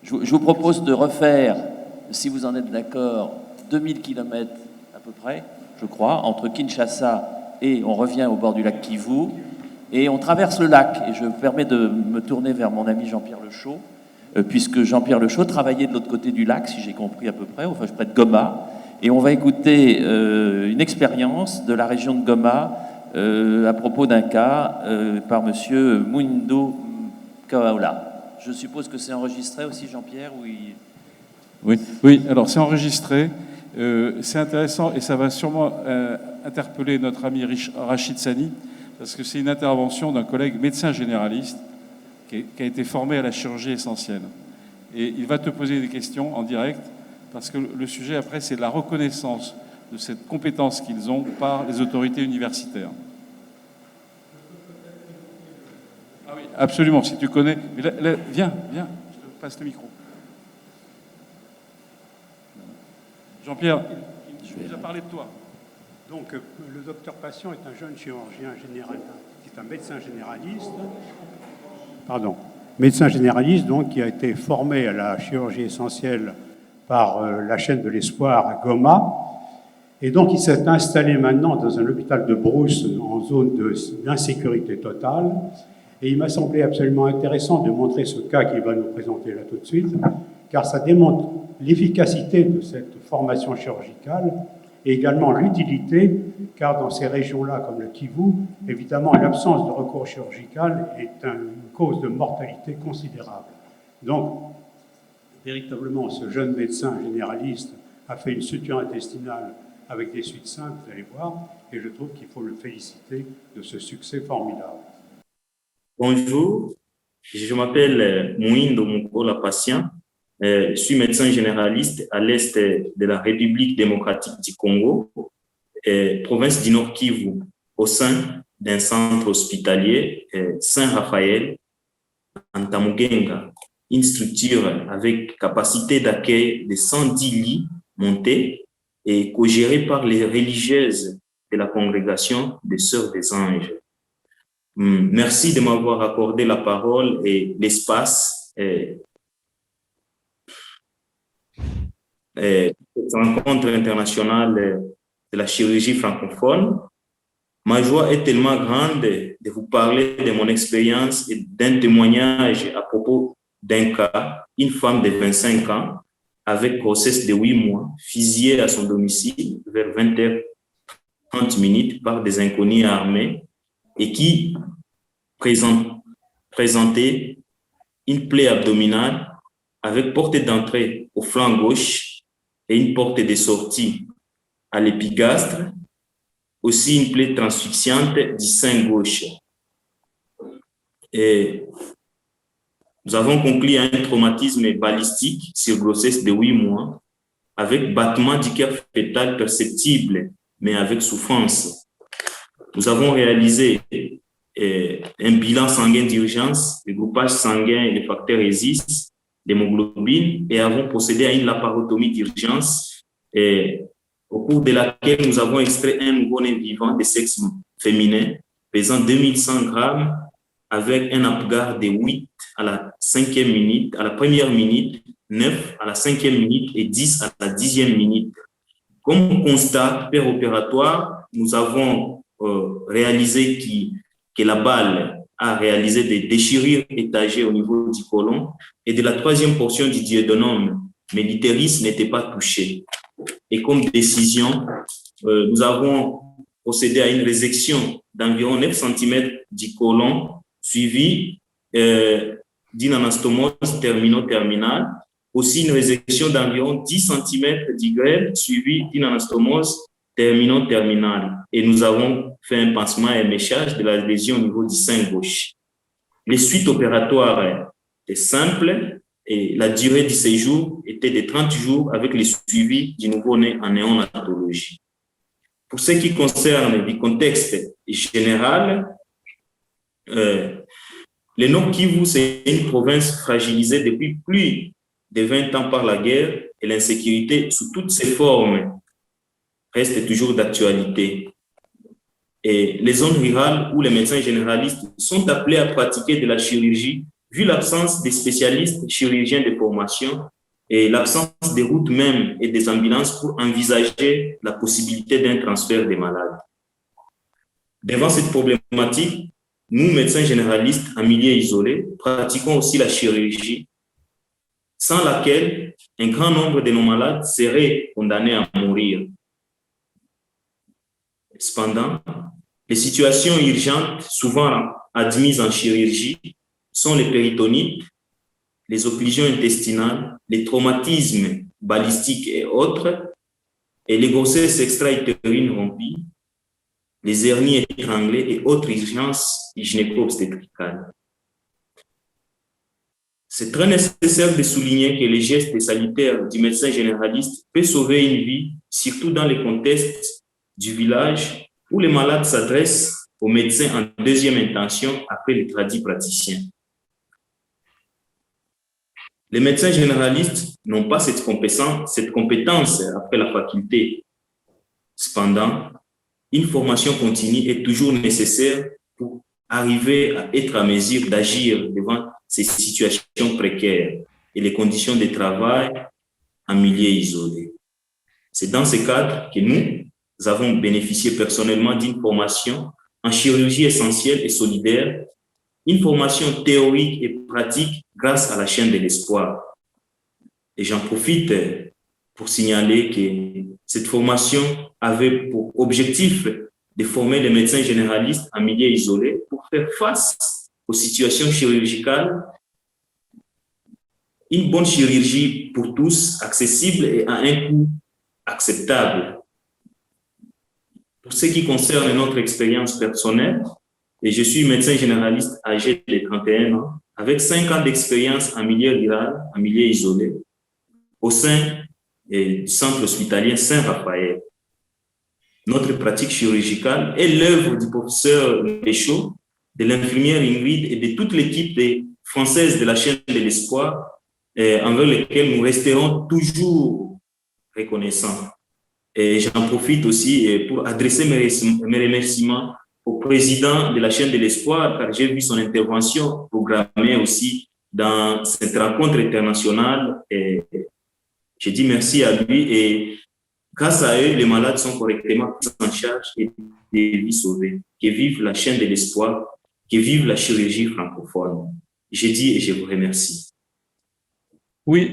Je vous propose de refaire, si vous en êtes d'accord, 2000 km à peu près, je crois, entre Kinshasa et on revient au bord du lac Kivu, et on traverse le lac. Et je me permets de me tourner vers mon ami Jean-Pierre Lechaud, puisque Jean-Pierre Lechaud travaillait de l'autre côté du lac, si j'ai compris à peu près, enfin près de Goma, et on va écouter une expérience de la région de Goma à propos d'un cas par monsieur Mwindo Kaola. Je suppose que c'est enregistré aussi, Jean-Pierre, Oui, alors c'est enregistré. C'est intéressant et ça va sûrement interpeller notre ami Rachid Sani, parce que c'est une intervention d'un collègue médecin généraliste qui a été formé à la chirurgie essentielle. Et il va te poser des questions en direct, parce que le sujet après, c'est la reconnaissance de cette compétence qu'ils ont par les autorités universitaires. Ah oui, absolument, si tu connais. Mais là, viens, je te passe le micro. Jean-Pierre, il nous a parlé de toi. Donc, le docteur Patient est un jeune chirurgien général, qui est un médecin généraliste. Médecin généraliste, donc, qui a été formé à la chirurgie essentielle par la chaîne de l'Espoir à Goma. Et donc, il s'est installé maintenant dans un hôpital de brousse en zone d'insécurité totale. Et il m'a semblé absolument intéressant de montrer ce cas qu'il va nous présenter là tout de suite, car ça démontre l'efficacité de cette formation chirurgicale et également l'utilité, car dans ces régions-là, comme le Kivu, évidemment, l'absence de recours chirurgical est une cause de mortalité considérable. Donc, véritablement, ce jeune médecin généraliste a fait une suture intestinale avec des suites simples, vous allez voir, et je trouve qu'il faut le féliciter de ce succès formidable. Bonjour, je m'appelle Mwindo Mukola Patient. Je suis médecin généraliste à l'est de la République démocratique du Congo, province du Nord Kivu, au sein d'un centre hospitalier, Saint-Raphaël, en Tamugenga, une structure avec capacité d'accueil de 110 lits montés et co-gérée par les religieuses de la congrégation des Sœurs des Anges. Merci de m'avoir accordé la parole et l'espace. Cette rencontre internationale de la chirurgie francophone. Ma joie est tellement grande de vous parler de mon expérience et d'un témoignage à propos d'un cas, une femme de 25 ans avec grossesse de 8 mois, fusillée à son domicile vers 20h30 par des inconnus armés et qui présentait une plaie abdominale avec porte d'entrée au flanc gauche et une porte de sortie à l'épigastre, aussi une plaie transfixiante du sein gauche. Et nous avons conclu à un traumatisme balistique sur grossesse de 8 mois, avec battement du cœur fœtal perceptible, mais avec souffrance. Nous avons réalisé un bilan sanguin d'urgence, le groupage sanguin et le facteur ESIS, l'hémoglobine, et avons procédé à une laparotomie d'urgence, au cours de laquelle nous avons extrait un nouveau-né vivant de sexe féminin, pesant 2100 grammes, avec un Apgar de 8 à la 5e minute, à la première minute, 9 à la 5e minute et 10 à la 10e minute. Comme constat péropératoire, nous avons réalisé que la balle a réalisé des déchirures étagées au niveau du côlon et de la troisième portion du duodénum, mais l'utérus n'était pas touché. Et comme décision, nous avons procédé à une résection d'environ 9 cm du côlon, suivie d'une anastomose termino-terminale, aussi une résection d'environ 10 cm du grêle, suivie d'une anastomose termino-terminale. Et nous avons fait un pansement et méchage de la lésion au niveau du sein gauche. Les suites opératoires étaient simples et la durée du séjour était de 30 jours avec le suivi du nouveau-né en néonatologie. Pour ce qui concerne le contexte général, le Nord Kivu, c'est une province fragilisée depuis plus de 20 ans par la guerre et l'insécurité sous toutes ses formes reste toujours d'actualité. Et les zones rurales où les médecins généralistes sont appelés à pratiquer de la chirurgie vu l'absence des spécialistes chirurgiens de formation et l'absence des routes même et des ambulances pour envisager la possibilité d'un transfert des malades. Devant cette problématique, nous, médecins généralistes en milieu isolé, pratiquons aussi la chirurgie, sans laquelle un grand nombre de nos malades seraient condamnés à mourir. Cependant, les situations urgentes, souvent admises en chirurgie, sont les péritonites, les occlusions intestinales, les traumatismes balistiques et autres, et les grossesses extra-utérines rompues, les hernies étranglées et autres urgences gynéco-obstétricales. C'est très nécessaire de souligner que les gestes sanitaires du médecin généraliste peuvent sauver une vie, surtout dans les contextes du village où les malades s'adressent aux médecins en deuxième intention après les tradis praticiens. Les médecins généralistes n'ont pas cette compétence après la faculté. Cependant, une formation continue est toujours nécessaire pour arriver à être à mesure d'agir devant ces situations précaires et les conditions de travail en milieu isolé. C'est dans ce cadre que nous avons bénéficié personnellement d'une formation en chirurgie essentielle et solidaire, une formation théorique et pratique grâce à la chaîne de l'espoir. Et j'en profite pour signaler que cette formation avait pour objectif de former les médecins généralistes en milieu isolé pour faire face aux situations chirurgicales, une bonne chirurgie pour tous, accessible et à un coût acceptable. Pour ce qui concerne notre expérience personnelle, et je suis médecin généraliste âgé de 31 ans, avec 5 ans d'expérience en milieu rural, en milieu isolé, au sein du centre hospitalier Saint-Raphaël. Notre pratique chirurgicale est l'œuvre du professeur Péchaud, de l'infirmière Ingrid et de toute l'équipe française de la chaîne de l'espoir, envers lesquels nous resterons toujours reconnaissants. Et j'en profite aussi pour adresser mes remerciements au président de la chaîne de l'espoir, car j'ai vu son intervention programmée aussi dans cette rencontre internationale. Et je dis merci à lui et grâce à eux, les malades sont correctement pris en charge et des vies sauvées. Que vive la chaîne de l'espoir, que vive la chirurgie francophone. Je dis et je vous remercie. Oui,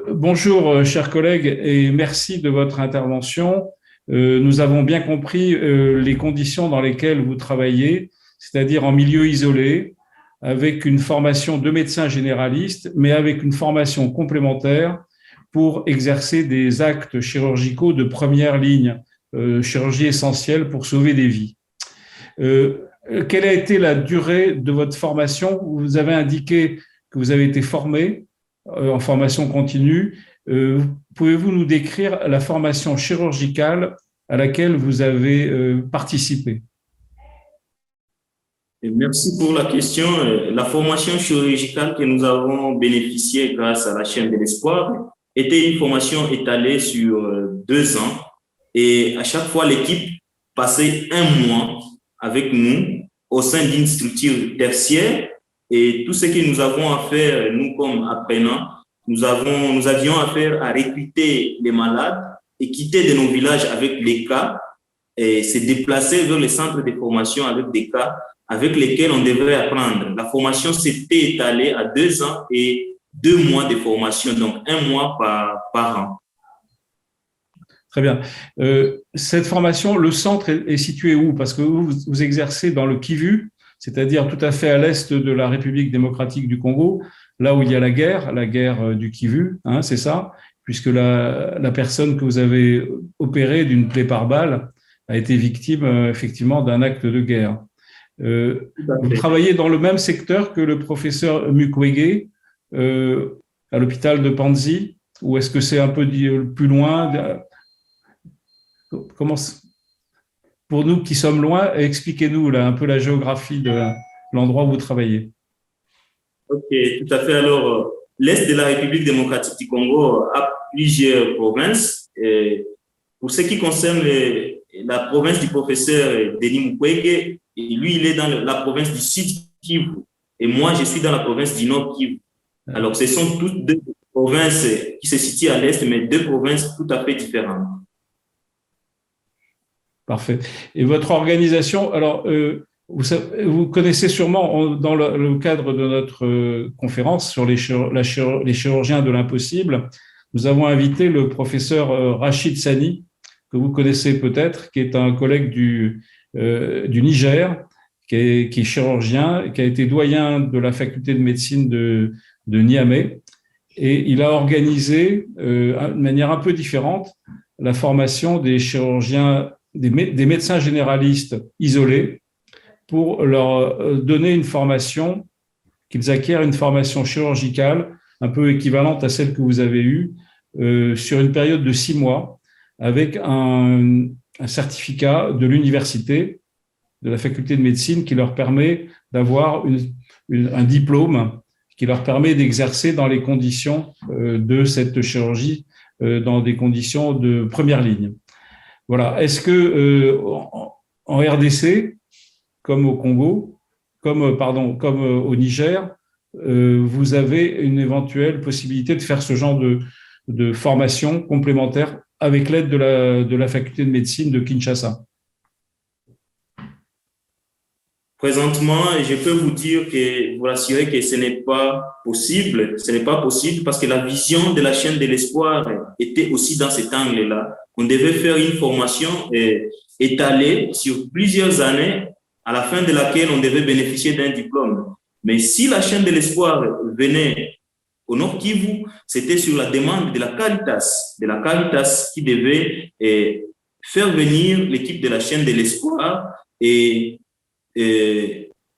bonjour chers collègues et merci de votre intervention. Nous avons bien compris les conditions dans lesquelles vous travaillez, c'est-à-dire en milieu isolé, avec une formation de médecin généraliste, mais avec une formation complémentaire pour exercer des actes chirurgicaux de première ligne, chirurgie essentielle pour sauver des vies. Quelle a été la durée de votre formation? Vous avez indiqué que vous avez été formé en formation continue. Pouvez-vous nous décrire la formation chirurgicale à laquelle vous avez participé? Merci pour la question. La formation chirurgicale que nous avons bénéficiée grâce à la chaîne de l'espoir était une formation étalée sur 2 ans et à chaque fois l'équipe passait 1 mois avec nous au sein d'une structure tertiaire. Et tout ce que nous avons à faire, nous comme apprenants, nous avions affaire à recruter les malades et quitter de nos villages avec les cas et se déplacer vers les centres de formation avec des cas avec lesquels on devrait apprendre. La formation s'était étalée à 2 ans et 2 mois de formation, donc 1 mois par an. Très bien. Cette formation, le centre est situé où? Parce que vous exercez dans le Kivu, c'est-à-dire tout à fait à l'est de la République démocratique du Congo, là où il y a la guerre du Kivu, hein, c'est ça, puisque la personne que vous avez opérée d'une plaie par balle a été victime effectivement d'un acte de guerre. Vous travaillez dans le même secteur que le professeur Mukwege à l'hôpital de Panzi, ou est-ce que c'est un peu plus loin? Comment, pour nous qui sommes loin, expliquez-nous là, un peu la géographie de l'endroit où vous travaillez. Ok, tout à fait. Alors, l'Est de la République démocratique du Congo a plusieurs provinces. Et pour ce qui concerne la province du professeur Denis Mukwege, lui, il est dans la province du Sud Kivu. et moi, je suis dans la province du Nord Kivu. Alors, ce sont toutes deux provinces qui se situent à l'Est, mais deux provinces tout à fait différentes. Parfait. Et votre organisation, alors, vous connaissez sûrement, dans le cadre de notre conférence sur les chirurgiens de l'impossible, nous avons invité le professeur Rachid Sani, que vous connaissez peut-être, qui est un collègue du Niger, qui est chirurgien, qui a été doyen de la faculté de médecine de Niamey. Et il a organisé, de manière un peu différente, la formation des chirurgiens, des médecins généralistes isolés, pour leur donner une formation, qu'ils acquièrent une formation chirurgicale un peu équivalente à celle que vous avez eue, sur une période de 6 mois, avec un certificat de l'université, de la faculté de médecine, qui leur permet d'avoir un diplôme qui leur permet d'exercer dans les conditions de cette chirurgie, dans des conditions de première ligne. Voilà. Est-ce que en RDC, comme au Congo, comme au Niger, vous avez une éventuelle possibilité de faire ce genre de formation complémentaire avec l'aide de la faculté de médecine de Kinshasa? Présentement, je peux vous rassurer que ce n'est pas possible. Ce n'est pas possible parce que la vision de la chaîne de l'espoir était aussi dans cet angle-là. On devait faire une formation étalée sur plusieurs années, à la fin de laquelle on devait bénéficier d'un diplôme. Mais si la chaîne de l'espoir venait au Nord Kivu, c'était sur la demande de la Caritas qui devait faire venir l'équipe de la chaîne de l'espoir et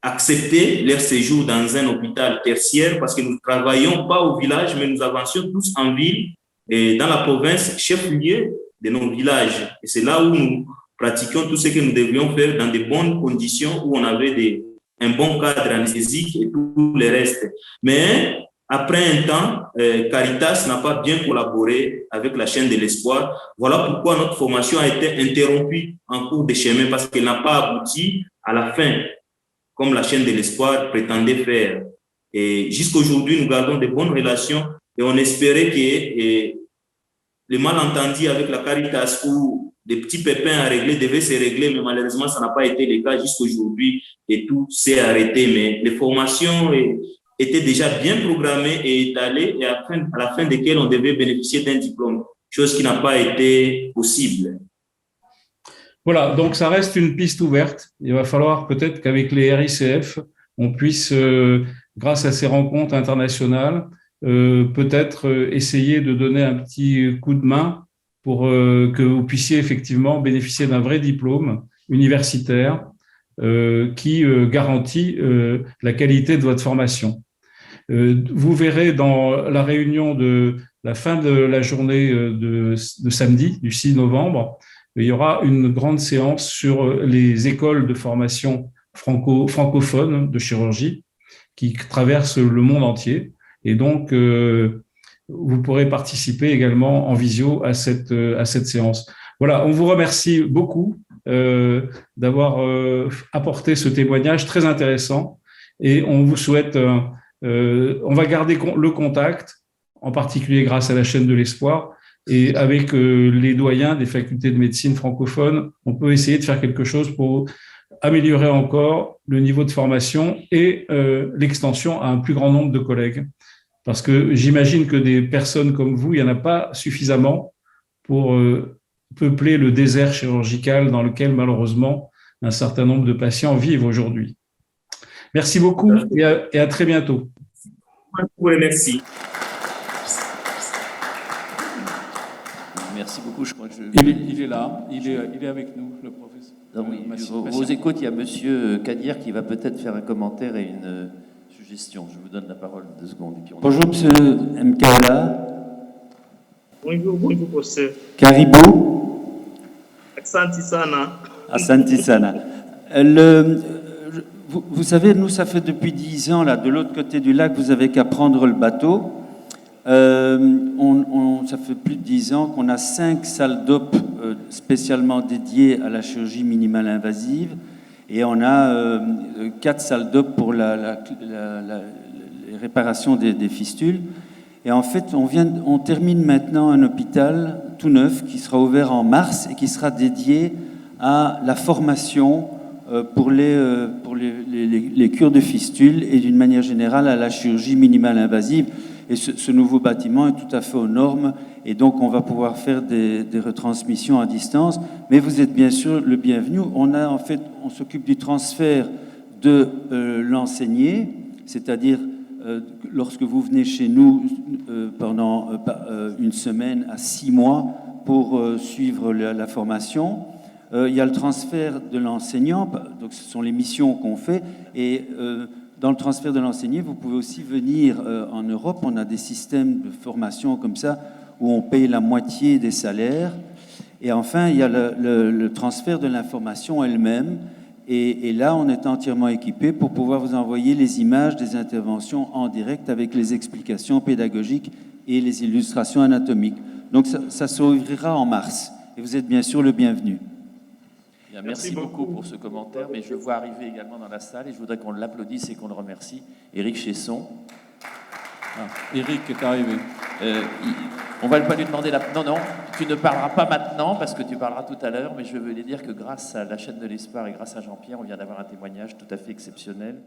accepter leur séjour dans un hôpital tertiaire parce que nous ne travaillions pas au village, mais nous avancions tous en ville et dans la province chef-lieu de nos villages. Et c'est là où nous pratiquions tout ce que nous devions faire dans de bonnes conditions, où on avait un bon cadre anesthésique et tout le reste. Mais après un temps, Caritas n'a pas bien collaboré avec la chaîne de l'espoir. Voilà pourquoi notre formation a été interrompue en cours de chemin, parce qu'elle n'a pas abouti à la fin, comme la chaîne de l'espoir prétendait faire. Et jusqu'aujourd'hui, nous gardons de bonnes relations et on espérait que les malentendus avec la Caritas ou des petits pépins à régler devaient se régler, mais malheureusement, ça n'a pas été le cas jusqu'aujourd'hui et tout s'est arrêté. Mais les formations étaient déjà bien programmées et étalées et à la fin desquelles on devait bénéficier d'un diplôme, chose qui n'a pas été possible. Voilà, donc ça reste une piste ouverte. Il va falloir peut-être qu'avec les RICF, on puisse, grâce à ces rencontres internationales, peut-être essayer de donner un petit coup de main pour que vous puissiez effectivement bénéficier d'un vrai diplôme universitaire qui garantit la qualité de votre formation. Vous verrez dans la réunion de la fin de la journée de samedi, du 6 novembre, il y aura une grande séance sur les écoles de formation francophones de chirurgie qui traversent le monde entier. Et donc, vous pourrez participer également en visio à cette séance. Voilà, on vous remercie beaucoup d'avoir apporté ce témoignage très intéressant et on vous souhaite, on va garder le contact, en particulier grâce à la chaîne de l'espoir. Et avec les doyens des facultés de médecine francophones, on peut essayer de faire quelque chose pour améliorer encore le niveau de formation et l'extension à un plus grand nombre de collègues. Parce que j'imagine que des personnes comme vous, il n'y en a pas suffisamment pour peupler le désert chirurgical dans lequel, malheureusement, un certain nombre de patients vivent aujourd'hui. Merci beaucoup et à très bientôt. Oui, merci. Merci beaucoup. Je crois que il est là, il est avec nous, le professeur. Ah oui, vos écoutes, il y a Monsieur Kadir qui va peut-être faire un commentaire et une suggestion. Je vous donne la parole 2 secondes. Et puis Bonjour Monsieur Mkaola. Bonjour, professeur. Caribou. Asante sana. Asante sana. Vous savez, nous, ça fait depuis 10 ans, là, de l'autre côté du lac, vous avez qu'à prendre le bateau. Ça fait plus de 10 ans qu'on a 5 salles d'op spécialement dédiées à la chirurgie minimale invasive. Et on a 4 salles d'op pour les réparations des fistules. Et en fait, on termine maintenant un hôpital tout neuf qui sera ouvert en mars et qui sera dédié à la formation pour les cures de fistules et d'une manière générale à la chirurgie minimale invasive. Et ce nouveau bâtiment est tout à fait aux normes et donc on va pouvoir faire des retransmissions à distance. Mais vous êtes bien sûr le bienvenu. On s'occupe du transfert de l'enseigné, c'est-à-dire lorsque vous venez chez nous pendant une semaine à 6 mois pour suivre la formation. Il y a le transfert de l'enseignant, donc ce sont les missions qu'on fait, et dans le transfert de l'enseignant, vous pouvez aussi venir en Europe, on a des systèmes de formation comme ça, où on paye la moitié des salaires, et enfin il y a le transfert de l'information elle-même, et là on est entièrement équipé pour pouvoir vous envoyer les images des interventions en direct avec les explications pédagogiques et les illustrations anatomiques. Donc ça s'ouvrira en mars, et vous êtes bien sûr le bienvenu. Bien, merci beaucoup pour ce commentaire, mais je vois arriver également dans la salle et je voudrais qu'on l'applaudisse et qu'on le remercie. Éric Chesson. Éric est arrivé. On va pas lui demander Non, tu ne parleras pas maintenant parce que tu parleras tout à l'heure, mais je veux lui dire que grâce à la chaîne de l'Espoir et grâce à Jean-Pierre, on vient d'avoir un témoignage tout à fait exceptionnel.